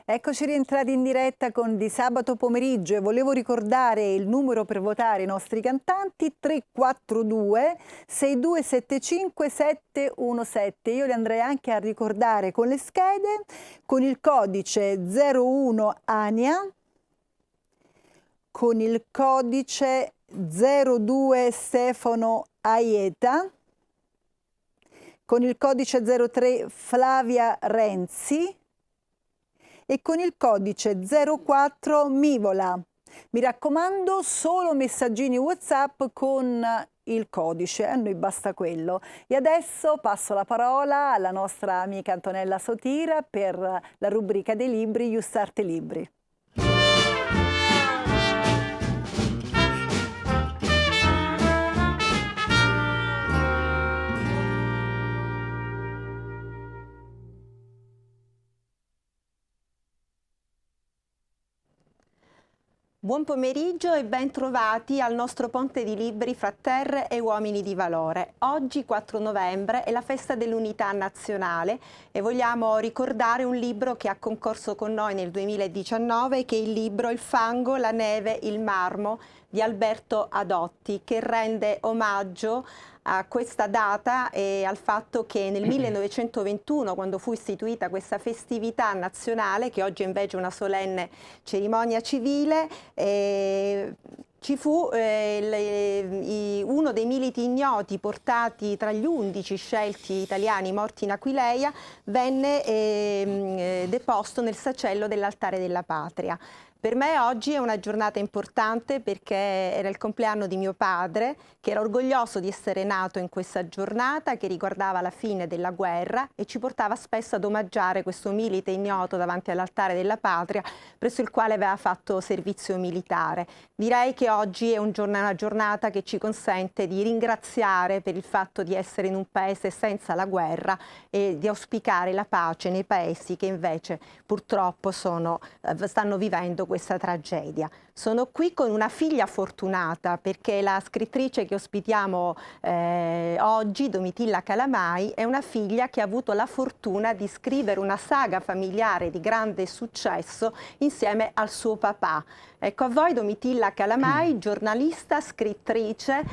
Eccoci rientrati in diretta con Di Sabato Pomeriggio e volevo ricordare il numero per votare i nostri cantanti 342 6275 717. Io li andrei anche a ricordare con le schede, con il codice 01 ANIA, con il codice 02 Stefano Aieta, con il codice 03 Flavia Renzi e con il codice 04 Mivola. Mi raccomando, solo messaggini WhatsApp con il codice, a noi basta quello. E adesso passo la parola alla nostra amica Antonella Sotira per la rubrica dei libri Iustarte Libri. Buon pomeriggio e ben trovati al nostro ponte di libri fra terre e uomini di valore. Oggi 4 novembre è la festa dell'unità nazionale e vogliamo ricordare un libro che ha concorso con noi nel 2019, che è il libro Il fango, la neve, il marmo di Alberto Adotti, che rende omaggio a questa data e al fatto che nel 1921, quando fu istituita questa festività nazionale, che oggi è invece una solenne cerimonia civile, ci fu uno dei militi ignoti portati tra gli 11 scelti italiani morti in Aquileia, venne deposto nel sacello dell'altare della patria. Per me oggi è una giornata importante perché era il compleanno di mio padre, che era orgoglioso di essere nato in questa giornata che riguardava la fine della guerra e ci portava spesso ad omaggiare questo milite ignoto davanti all'altare della patria, presso il quale aveva fatto servizio militare. Direi che oggi è una giornata che ci consente di ringraziare per il fatto di essere in un paese senza la guerra e di auspicare la pace nei paesi che invece purtroppo stanno vivendo questa tragedia. Sono qui con una figlia fortunata perché la scrittrice che ospitiamo oggi, Domitilla Calamai, è una figlia che ha avuto la fortuna di scrivere una saga familiare di grande successo insieme al suo papà. Ecco a voi Domitilla Calamai, giornalista, scrittrice,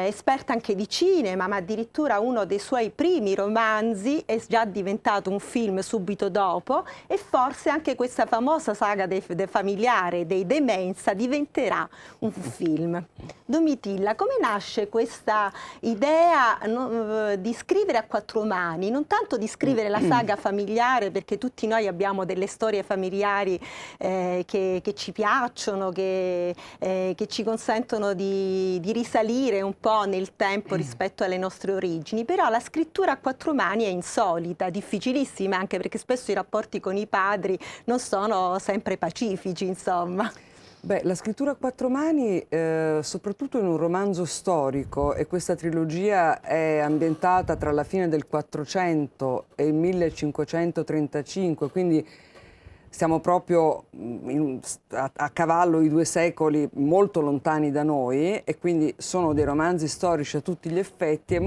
esperta anche di cinema, ma addirittura uno dei suoi primi romanzi è già diventato un film subito dopo e forse anche questa famosa saga familiare dei De Mensa diventerà un film. Domitilla, come nasce questa idea di scrivere a quattro mani, non tanto di scrivere la saga familiare, perché tutti noi abbiamo delle storie familiari che ci piacciono, che ci consentono di risalire un po' nel tempo rispetto alle nostre origini, però la scrittura a quattro mani è insolita, difficilissima, anche perché spesso i rapporti con i padri non sono sempre pacifici, insomma. Beh, la scrittura a quattro mani, soprattutto in un romanzo storico, e questa trilogia è ambientata tra la fine del 400 e il 1535, quindi siamo proprio a cavallo di due secoli molto lontani da noi e quindi sono dei romanzi storici a tutti gli effetti e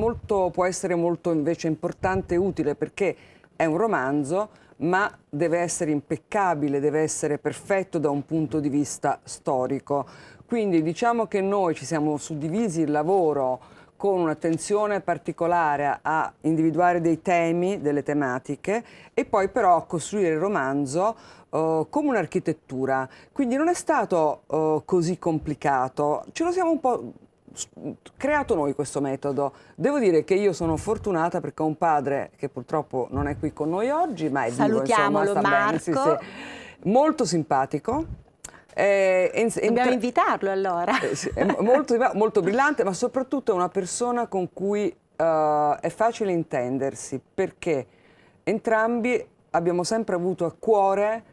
può essere molto invece importante e utile perché è un romanzo ma deve essere impeccabile, deve essere perfetto da un punto di vista storico. Quindi diciamo che noi ci siamo suddivisi il lavoro con un'attenzione particolare a individuare dei temi, delle tematiche e poi però a costruire il romanzo come un'architettura. Quindi non è stato così complicato, ce lo siamo un po' creato noi questo metodo. Devo dire che io sono fortunata perché ho un padre che purtroppo non è qui con noi oggi, ma è vivo, insomma, sta bene, sì, sì. Molto simpatico. Dobbiamo invitarlo allora. È molto brillante, ma soprattutto è una persona con cui è facile intendersi, perché entrambi abbiamo sempre avuto a cuore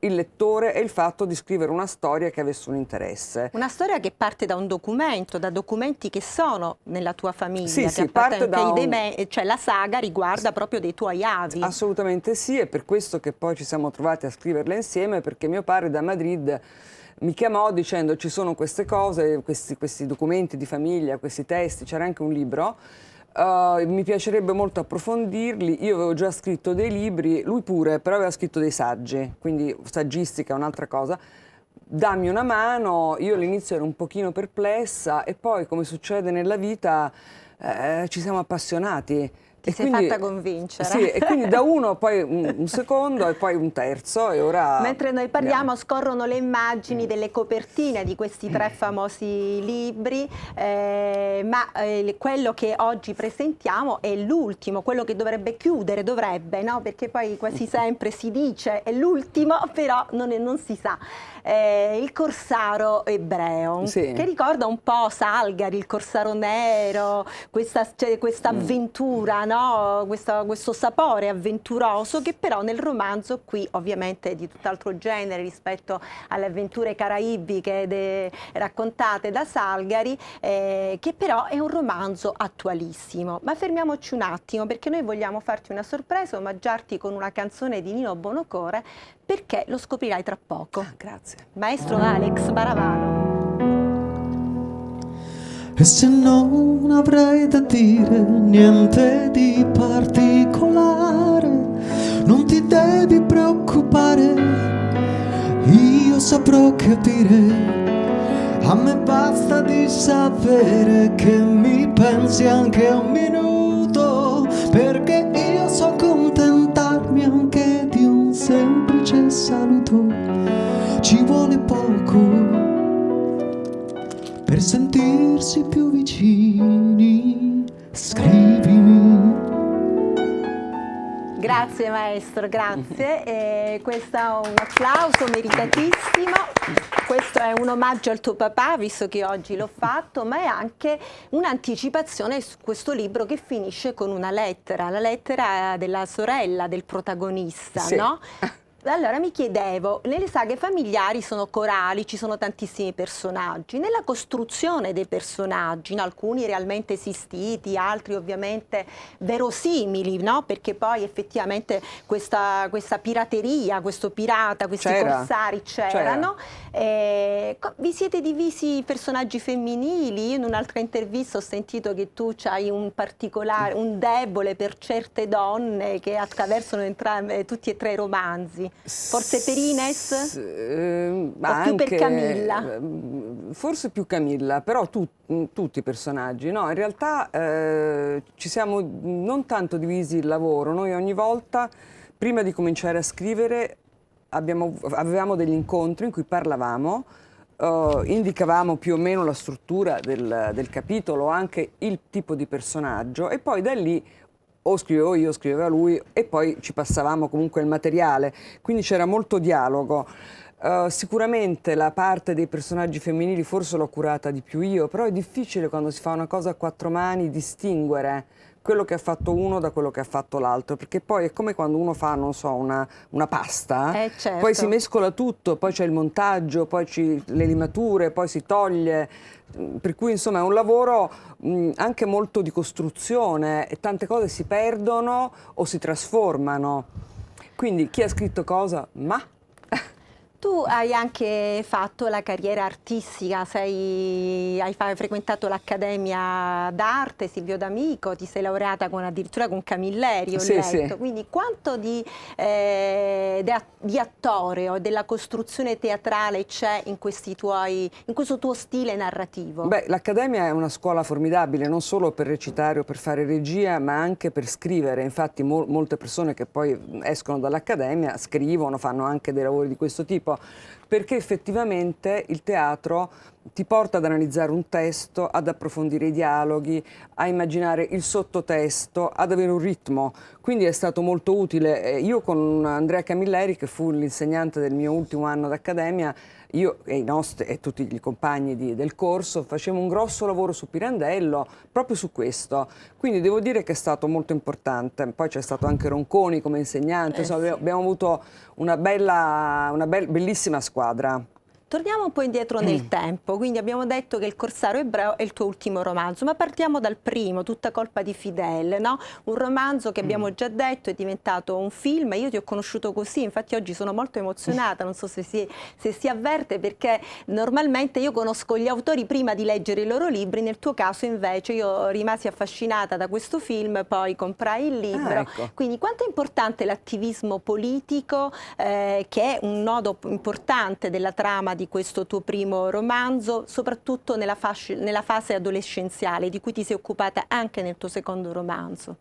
il lettore e il fatto di scrivere una storia che avesse un interesse. Una storia che parte da un documento, da documenti che sono nella tua famiglia, sì, che sì, parte da cioè la saga riguarda proprio dei tuoi avi. Assolutamente sì, è per questo che poi ci siamo trovati a scriverla insieme, perché mio padre da Madrid mi chiamò dicendo ci sono queste cose, questi documenti di famiglia, questi testi, c'era anche un libro Mi piacerebbe molto approfondirli. Io avevo già scritto dei libri, lui pure, però aveva scritto dei saggi, quindi saggistica è un'altra cosa. Dammi una mano, io all'inizio ero un pochino perplessa e poi, come succede nella vita, ci siamo appassionati. Ti sei fatta convincere. Sì, e quindi da uno, poi un secondo e poi un terzo e ora... Mentre noi parliamo scorrono le immagini delle copertine di questi 3 famosi libri, quello che oggi presentiamo è l'ultimo, quello che dovrebbe chiudere, no? Perché poi quasi sempre si dice è l'ultimo, però non si sa. Il Corsaro ebreo, Sì. che ricorda un po' Salgari, il Corsaro nero, questa avventura, no? Questo sapore avventuroso che però nel romanzo qui ovviamente è di tutt'altro genere rispetto alle avventure caraibiche raccontate da Salgari, che però è un romanzo attualissimo. Ma fermiamoci un attimo perché noi vogliamo farti una sorpresa, omaggiarti con una canzone di Nino Buonocore, perché lo scoprirai tra poco. Grazie. Maestro Alex Baravano. E se non avrei da dire niente di particolare, non ti devi preoccupare, io saprò capire. A me basta di sapere che mi pensi anche un minuto, perché io so accontentarmi anche di un semplice saluto. Ci vuole poco per sentirsi più vicini, scrivimi. Grazie maestro, grazie. Questo è un applauso meritatissimo. Questo è un omaggio al tuo papà, visto che oggi l'ho fatto, ma è anche un'anticipazione su questo libro che finisce con una lettera, la lettera della sorella del protagonista, sì. No? Allora mi chiedevo, nelle saghe familiari sono corali, ci sono tantissimi personaggi, nella costruzione dei personaggi, no? Alcuni realmente esistiti, altri ovviamente verosimili, no? Perché poi effettivamente questa pirateria, questo pirata, questi corsari c'erano. Vi siete divisi i personaggi femminili? Io in un'altra intervista ho sentito che tu hai un debole per certe donne che attraversano tutti e 3 i romanzi. Forse per Ines? O più per Camilla? Forse più Camilla, però tutti i personaggi. No, in realtà ci siamo non tanto divisi il lavoro. Noi ogni volta, prima di cominciare a scrivere, avevamo degli incontri in cui parlavamo, indicavamo più o meno la struttura del capitolo, anche il tipo di personaggio, e poi da lì o scrivevo io, scriveva lui, e poi ci passavamo comunque il materiale, quindi c'era molto dialogo. Sicuramente la parte dei personaggi femminili forse l'ho curata di più io, però è difficile quando si fa una cosa a 4 mani distinguere quello che ha fatto uno da quello che ha fatto l'altro, perché poi è come quando uno fa, non so, una pasta, certo. Poi si mescola tutto, poi c'è il montaggio, poi le limature, poi si toglie, per cui insomma è un lavoro anche molto di costruzione e tante cose si perdono o si trasformano. Quindi chi ha scritto cosa? Ma... Tu hai anche fatto la carriera artistica, hai frequentato l'Accademia d'Arte Silvio D'Amico, ti sei laureata addirittura con Camilleri, ho letto. Sì. Quindi quanto di attore o della costruzione teatrale c'è in questo tuo stile narrativo? Beh, l'Accademia è una scuola formidabile, non solo per recitare o per fare regia, ma anche per scrivere. Infatti molte persone che poi escono dall'Accademia scrivono, fanno anche dei lavori di questo tipo, perché effettivamente il teatro ti porta ad analizzare un testo, ad approfondire i dialoghi, a immaginare il sottotesto, ad avere un ritmo. Quindi è stato molto utile. Io con Andrea Camilleri, che fu l'insegnante del mio ultimo anno d'accademia, io e tutti i compagni del corso facevamo un grosso lavoro su Pirandello, proprio su questo. Quindi devo dire che è stato molto importante. Poi c'è stato anche Ronconi come insegnante, insomma, abbiamo avuto una bellissima squadra. torniamo un po' indietro nel tempo, quindi abbiamo detto che Il Corsaro Ebreo è il tuo ultimo romanzo, ma partiamo dal primo, Tutta colpa di Fidel, no? Un romanzo che abbiamo già detto è diventato un film, io ti ho conosciuto così, infatti oggi sono molto emozionata, non so se si avverte, perché normalmente io conosco gli autori prima di leggere i loro libri, nel tuo caso invece io rimasi affascinata da questo film, poi comprai il libro. Ecco. Quindi quanto è importante l'attivismo politico, che è un nodo importante della trama di questo tuo primo romanzo, soprattutto nella fase adolescenziale, di cui ti sei occupata anche nel tuo secondo romanzo?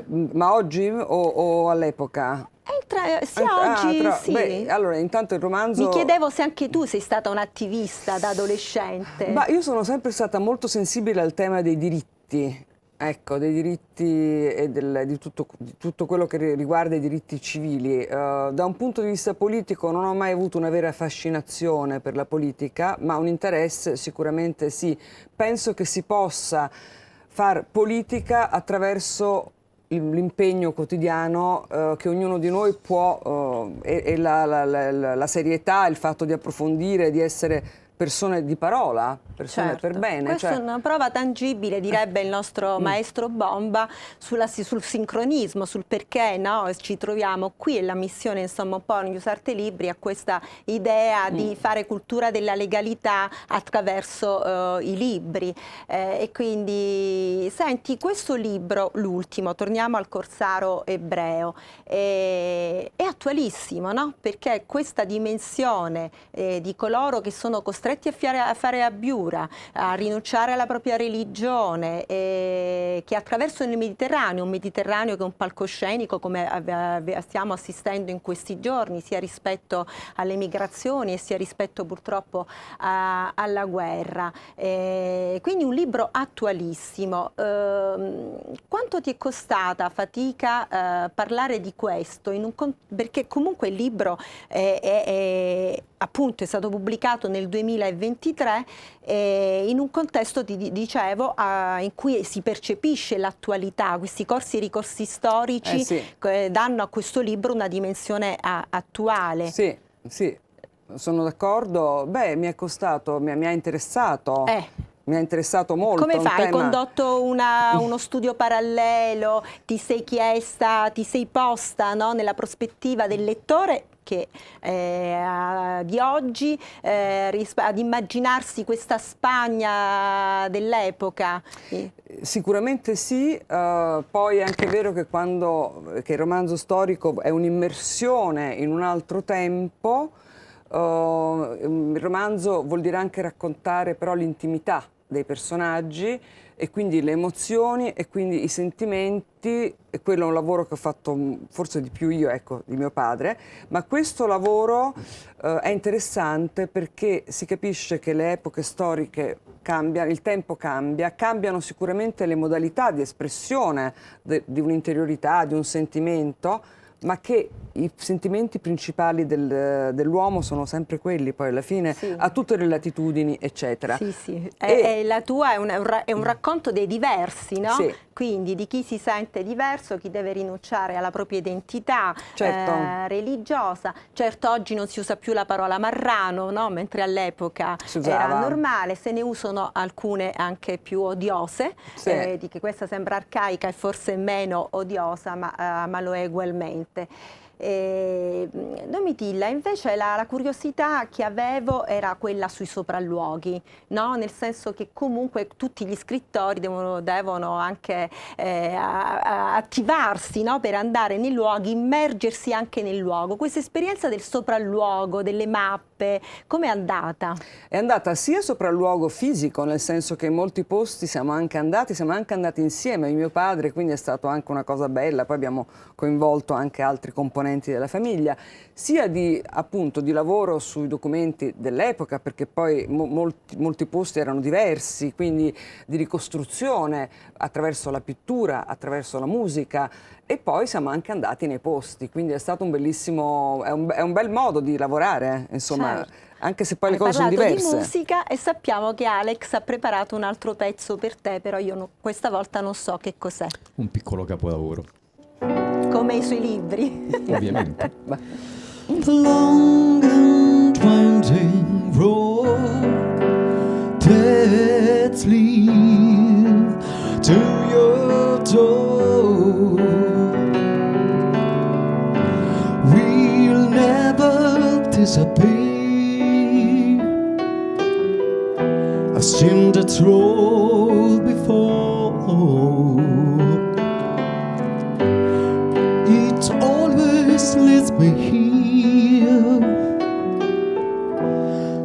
Ma oggi o all'epoca? Oggi sì. Beh, allora, intanto il romanzo... Mi chiedevo se anche tu sei stata un'attivista da adolescente. Ma io sono sempre stata molto sensibile al tema dei diritti, ecco, dei diritti e di tutto quello che riguarda i diritti civili. Da un punto di vista politico non ho mai avuto una vera fascinazione per la politica, ma un interesse sicuramente sì. Penso che si possa far politica attraverso l'impegno quotidiano che ognuno di noi può, e la serietà, il fatto di approfondire, di essere persone di parola, persone per bene. Questa è una prova tangibile, direbbe il nostro maestro Bomba, sul sincronismo, sul perché ci troviamo qui, e la missione insomma un po' News Arte Libri a questa idea di fare cultura della legalità attraverso i libri. E quindi, senti, questo libro, l'ultimo, torniamo al Corsaro Ebreo, è attualissimo, no? Perché questa dimensione di coloro che sono costretti a fare abiura, a rinunciare alla propria religione, che attraversano il Mediterraneo, un Mediterraneo che è un palcoscenico, come stiamo assistendo in questi giorni, sia rispetto alle migrazioni e sia rispetto purtroppo alla guerra. Quindi un libro attualissimo. Quanto ti è costata fatica parlare di questo? Perché comunque il libro appunto è stato pubblicato nel 2023 in un contesto, ti dicevo, in cui si percepisce l'attualità. Questi corsi e ricorsi storici danno a questo libro una dimensione attuale. Sì, sì, sono d'accordo. Beh, mi è costato, mi ha interessato. Mi ha interessato molto. Come fai? Hai condotto uno studio parallelo, ti sei chiesta, ti sei posta, no, nella prospettiva del lettore che di oggi ad immaginarsi questa Spagna dell'epoca? Sicuramente sì, poi è anche vero che che il romanzo storico è un'immersione in un altro tempo. Il romanzo vuol dire anche raccontare però l'intimità dei personaggi e quindi le emozioni e quindi i sentimenti, e quello è un lavoro che ho fatto forse di più io, ecco, di mio padre, ma questo lavoro è interessante perché si capisce che le epoche storiche cambiano, il tempo cambia, cambiano sicuramente le modalità di espressione di un'interiorità, di un sentimento, ma che i sentimenti principali dell'uomo sono sempre quelli, poi alla fine, a tutte le latitudini, eccetera. Sì, sì. E la tua è un racconto dei diversi, no? Sì. Quindi di chi si sente diverso, chi deve rinunciare alla propria identità religiosa. Certo, oggi non si usa più la parola marrano, no? Mentre all'epoca era normale, se ne usano alcune anche più odiose, di che questa sembra arcaica e forse meno odiosa, ma lo è ugualmente. Domitilla, invece la curiosità che avevo era quella sui sopralluoghi, no? Nel senso che comunque tutti gli scrittori devono anche attivarsi, no? Per andare nei luoghi, immergersi anche nel luogo. Questa esperienza del sopralluogo, delle mappe, com'è andata? È andata sia sopralluogo fisico, nel senso che in molti posti siamo anche andati insieme a mio padre, quindi è stato anche una cosa bella, poi abbiamo coinvolto anche altri componenti della famiglia, sia appunto di lavoro sui documenti dell'epoca, perché poi molti posti erano diversi, quindi di ricostruzione attraverso la pittura, attraverso la musica, e poi siamo anche andati nei posti, quindi è stato un bellissimo, è un bel modo di lavorare, insomma. Certo. Anche se poi le cose sono diverse. Hai parlato di musica e sappiamo che Alex ha preparato un altro pezzo per te, però io questa volta non so che cos'è. Un piccolo capolavoro. Come i suoi libri. Ovviamente. The long and winding road that leads to your door. We'll never disappear. I've seen that road before. It always leads me here,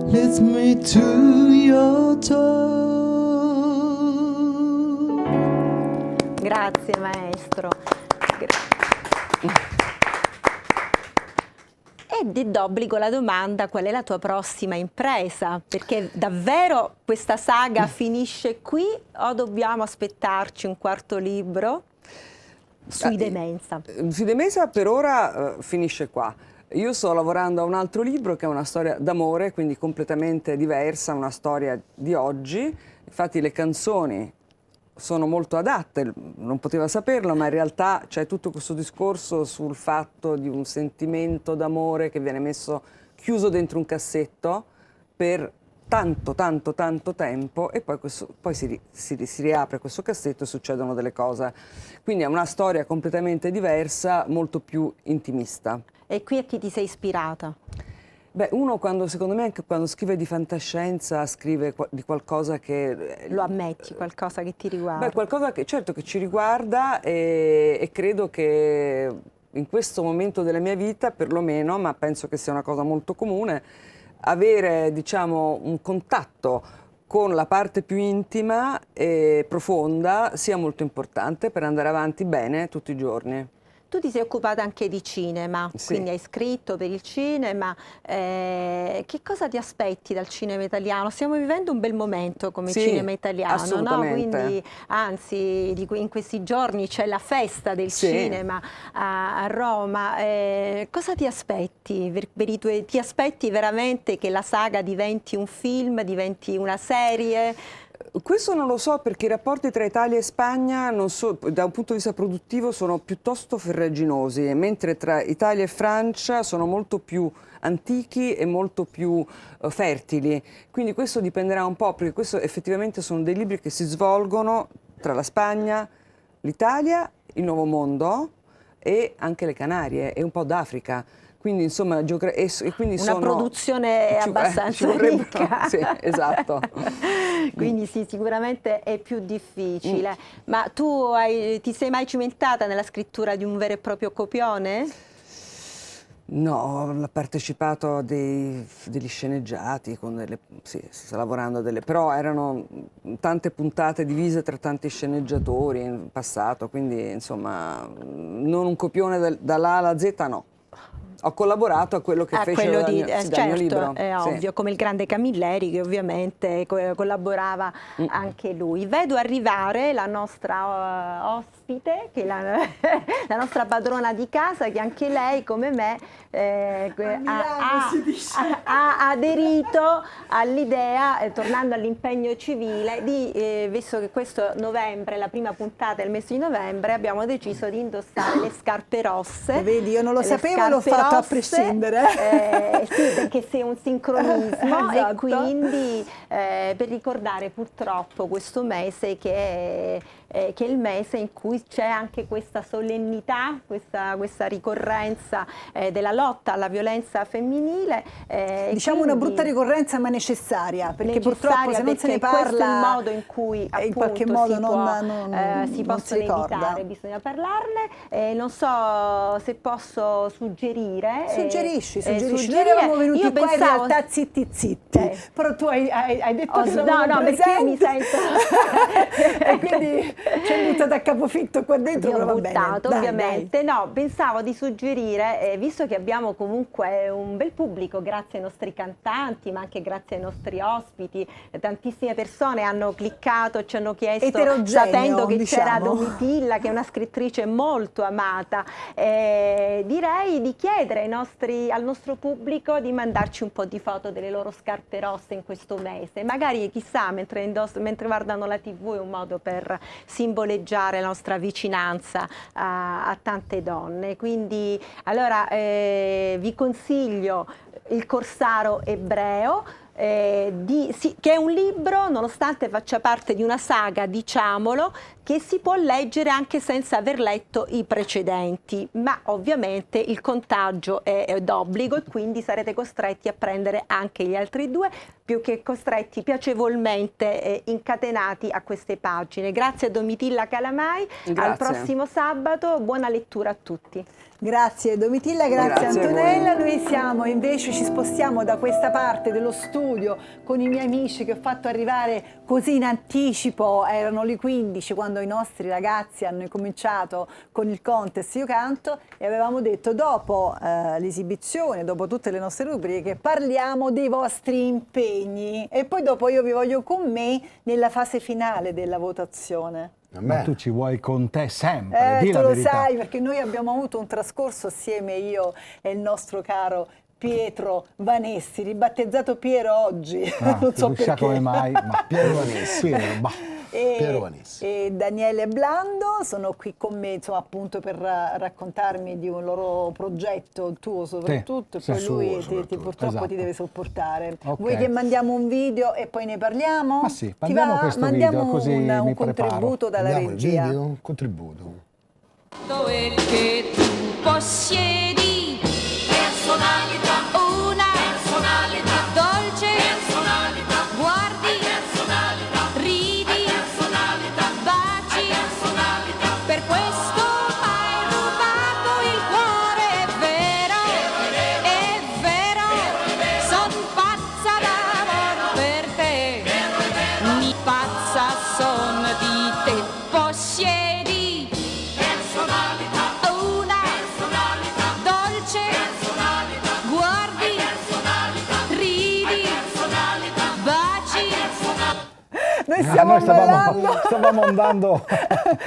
leads me to your door. Grazie maestro. E ti d'obbligo la domanda: qual è la tua prossima impresa? Perché davvero questa saga finisce qui o dobbiamo aspettarci un quarto libro sui Demenza? Sui Demenza per ora finisce qua. Io sto lavorando a un altro libro che è una storia d'amore, quindi completamente diversa, una storia di oggi. Infatti le canzoni sono molto adatte, non poteva saperlo, ma in realtà c'è tutto questo discorso sul fatto di un sentimento d'amore che viene messo chiuso dentro un cassetto per tanto tempo e poi si riapre questo cassetto e succedono delle cose. Quindi è una storia completamente diversa, molto più intimista. E qui a chi ti sei ispirata? Beh, uno secondo me anche quando scrive di fantascienza scrive di qualcosa che... Lo ammetti, qualcosa che ti riguarda? Beh, qualcosa che certo che ci riguarda e credo che in questo momento della mia vita, perlomeno, ma penso che sia una cosa molto comune, avere, diciamo, un contatto con la parte più intima e profonda sia molto importante per andare avanti bene tutti i giorni. Tu ti sei occupata anche di cinema, Sì. quindi hai scritto per il cinema. Che cosa ti aspetti dal cinema italiano? Stiamo vivendo un bel momento come Sì, cinema italiano, no? assolutamente. Quindi, anzi, in questi giorni c'è la festa del Sì. cinema a Roma. Cosa ti aspetti? Ti aspetti veramente che la saga diventi un film, diventi una serie? Questo non lo so perché i rapporti tra Italia e Spagna da un punto di vista produttivo sono piuttosto ferraginosi, mentre tra Italia e Francia sono molto più antichi e molto più fertili. Quindi questo dipenderà un po', perché questo effettivamente sono dei libri che si svolgono tra la Spagna, l'Italia, il Nuovo Mondo e anche le Canarie e un po' d'Africa. Quindi insomma quindi una produzione abbastanza ricca. Sì, esatto. Quindi sì, sicuramente è più difficile. Ma tu ti sei mai cimentata nella scrittura di un vero e proprio copione? No, ho partecipato a degli sceneggiati, sì, si sta lavorando però erano tante puntate divise tra tanti sceneggiatori in passato, quindi insomma non un copione dall'A alla Z, no. Ho collaborato a quello che fece dal mio libro. È sì. ovvio, come il grande Camilleri che ovviamente collaborava anche lui. Vedo arrivare la nostra ospite, che è la nostra padrona di casa, che anche lei come me ha aderito all'idea, tornando all'impegno civile, visto che questo novembre, la prima puntata del mese di novembre, abbiamo deciso di indossare le scarpe rosse. Vedi, io non lo sapevo, l'ho fatto a prescindere. Sì, perché sei un sincronismo Esatto. e quindi per ricordare purtroppo questo mese che è il mese in cui c'è anche questa solennità, questa ricorrenza della lotta alla violenza femminile. Diciamo una brutta ricorrenza ma necessaria, perché purtroppo se non se ne parla, questo è il modo in cui appunto, in qualche modo si possono evitare, bisogna parlarne. Non so se posso suggerire. Suggerisci. Noi eravamo venuti qua in realtà zitti, però tu hai detto che no, perché io mi sento e quindi ci hai buttato a capofitto qua dentro. Io però ho va buttato, bene. ovviamente. Dai. No, pensavo di suggerire, visto che abbiamo comunque un bel pubblico grazie ai nostri cantanti, ma anche grazie ai nostri ospiti, tantissime persone hanno cliccato, ci hanno chiesto, sapendo che c'era Domitilla, che è una scrittrice molto amata, direi di chiedere al nostro pubblico di mandarci un po' di foto delle loro scarpe rosse in questo mese. Magari, chissà, mentre guardano la TV è un modo per simboleggiare la nostra vicinanza a tante donne. Quindi, allora, vi consiglio Il Corsaro Ebreo. che è un libro, nonostante faccia parte di una saga, diciamolo, che si può leggere anche senza aver letto i precedenti, ma ovviamente il contagio è d'obbligo e quindi sarete costretti a prendere anche gli altri due, più che costretti, piacevolmente incatenati a queste pagine. Grazie a Domitilla Calamai, Grazie. al prossimo sabato, buona lettura a tutti. Grazie Domitilla, grazie Grazie a Antonella. Noi siamo invece, ci spostiamo da questa parte dello studio con i miei amici che ho fatto arrivare così in anticipo, erano le 15 quando i nostri ragazzi hanno incominciato con il contest Io Canto e avevamo detto dopo l'esibizione, dopo tutte le nostre rubriche, parliamo dei vostri impegni e poi dopo io vi voglio con me nella fase finale della votazione. Ma tu ci vuoi con te sempre, di Tu la lo verità. sai perché noi abbiamo avuto un trascorso assieme, io e il nostro caro Pietro Vanessi, ribattezzato Piero oggi, non so chissà perché. come mai, ma Piero Vanessi. Piero, bah. Piero Vanessi. E Daniele Blando sono qui con me, insomma, appunto per raccontarmi di un loro progetto, tuo soprattutto, e sì, poi lui suo ti soprattutto. purtroppo Esatto. ti deve sopportare. Ok. Vuoi che mandiamo un video e poi ne parliamo? Ma sì, Ti mandiamo va? questo Mandiamo video, così un mi preparo. contributo dalla Andiamo il regia. video, un contributo. E che tu possiedi personalità, una personalità dolce, personalità, guardi, personalità, ridi, personalità, baci, personalità, per questo hai rubato il cuore, è vero, son pazza d'amor per te, mi pazza son di te, possiedi una dolce, guardi, ridi, baci. Noi stiamo Noi ballando. stavamo andando.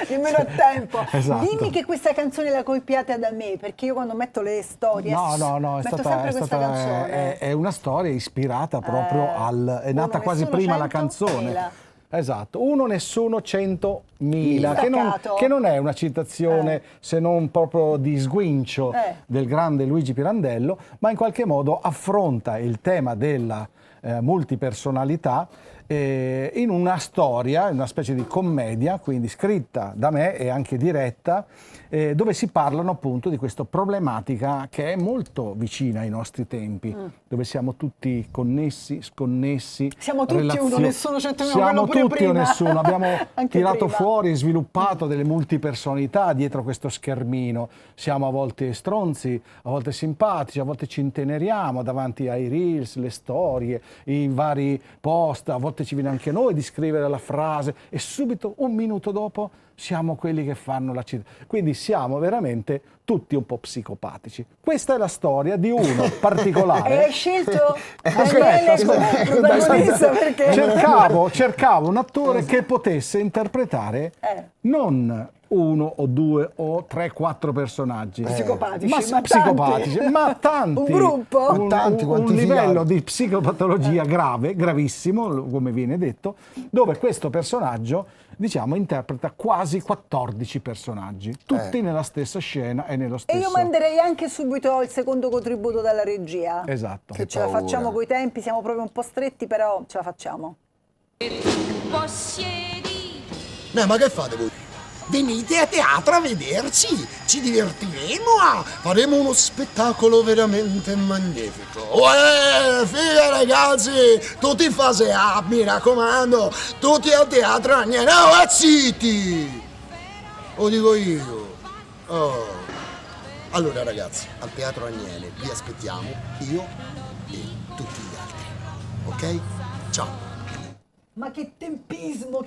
Nemmeno a tempo. Esatto. Dimmi che questa canzone la copiate da me, perché io quando metto le storie No, metto sempre questa canzone. è una storia ispirata proprio è nata uno, quasi nessuno, prima la 100, canzone. 1000. Esatto, uno, nessuno, 100.000, Staccato. che non è una citazione se non proprio di sguincio del grande Luigi Pirandello, ma in qualche modo affronta il tema della multipersonalità in una storia, in una specie di commedia, quindi scritta da me e anche diretta, dove si parlano appunto di questa problematica che è molto vicina ai nostri tempi, dove siamo tutti connessi, sconnessi. Siamo tutti uno, nessuno 100.000, quello Siamo pure tutti o prima. nessuno, abbiamo Anche tirato prima. fuori e sviluppato delle multipersonalità dietro questo schermino. Siamo a volte stronzi, a volte simpatici, a volte ci inteneriamo davanti ai reels, le storie, i vari post, a volte ci viene anche noi di scrivere la frase e subito un minuto dopo siamo quelli che fanno la cita. Quindi siamo veramente tutti un po' psicopatici. Questa è la storia di uno particolare. E hai scelto Daniele come protagonista perché Cercavo un attore che potesse interpretare non uno o due o tre, quattro personaggi. Psicopatici, ma ma psicopatici, tanti. ma tanti. Un gruppo? Un, Tanti, un quantificati. livello di psicopatologia grave, gravissimo, come viene detto, dove questo personaggio, diciamo, interpreta quasi 14 personaggi, tutti nella stessa scena e nello E stesso... io manderei anche subito il secondo contributo dalla regia. Esatto. Che ce la paura. facciamo coi tempi, siamo proprio un po' stretti, però ce la facciamo. Possiedi No, ma che fate voi? Venite a teatro a vederci, ci divertiremo, faremo uno spettacolo veramente magnifico. Uè, figa ragazzi, tutti in fase A, mi raccomando, tutti al teatro Agnello, zitti! Lo dico io. Oh. Allora ragazzi, al teatro Agnello vi aspettiamo, io e tutti gli altri, ok? Ciao! Ma che tempismo,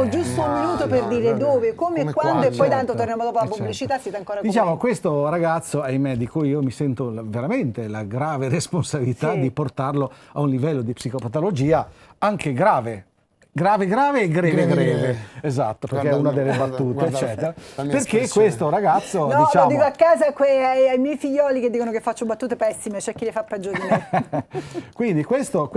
giusto un minuto per no, dire vabbè. dove, come e quando e poi certo. tanto torniamo dopo la Certo. pubblicità, siete ancora con Diciamo, me. questo ragazzo, ahimè, di cui io mi sento veramente la grave responsabilità Sì. di portarlo a un livello di psicopatologia anche grave e greve. Esatto, perché è una delle battute, eccetera. Perché questo ragazzo, No, diciamo... lo dico a casa ai miei figlioli che dicono che faccio battute pessime, c'è chi le fa peggio di me. Quindi questo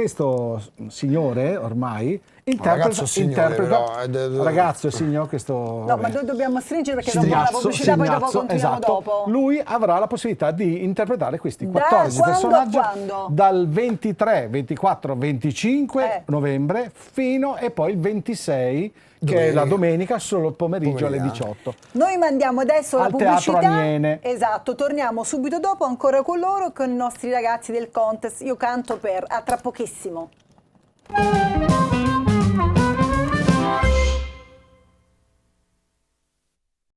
signore ormai Ragazzo signore, però, ragazzo e signor, questo... No, ma noi dobbiamo stringere perché dopo la pubblicità poi dopo continuiamo esatto. dopo. Lui avrà la possibilità di interpretare questi Da 14 quando a personaggi quando? dal 23, 24, 25 novembre fino e poi il 26 che è la domenica, solo il pomeriggio alle 18. Noi mandiamo adesso la Al Teatro pubblicità. Aniene. Esatto, torniamo subito dopo ancora con loro, con i nostri ragazzi del contest. Io canto per, a tra pochissimo.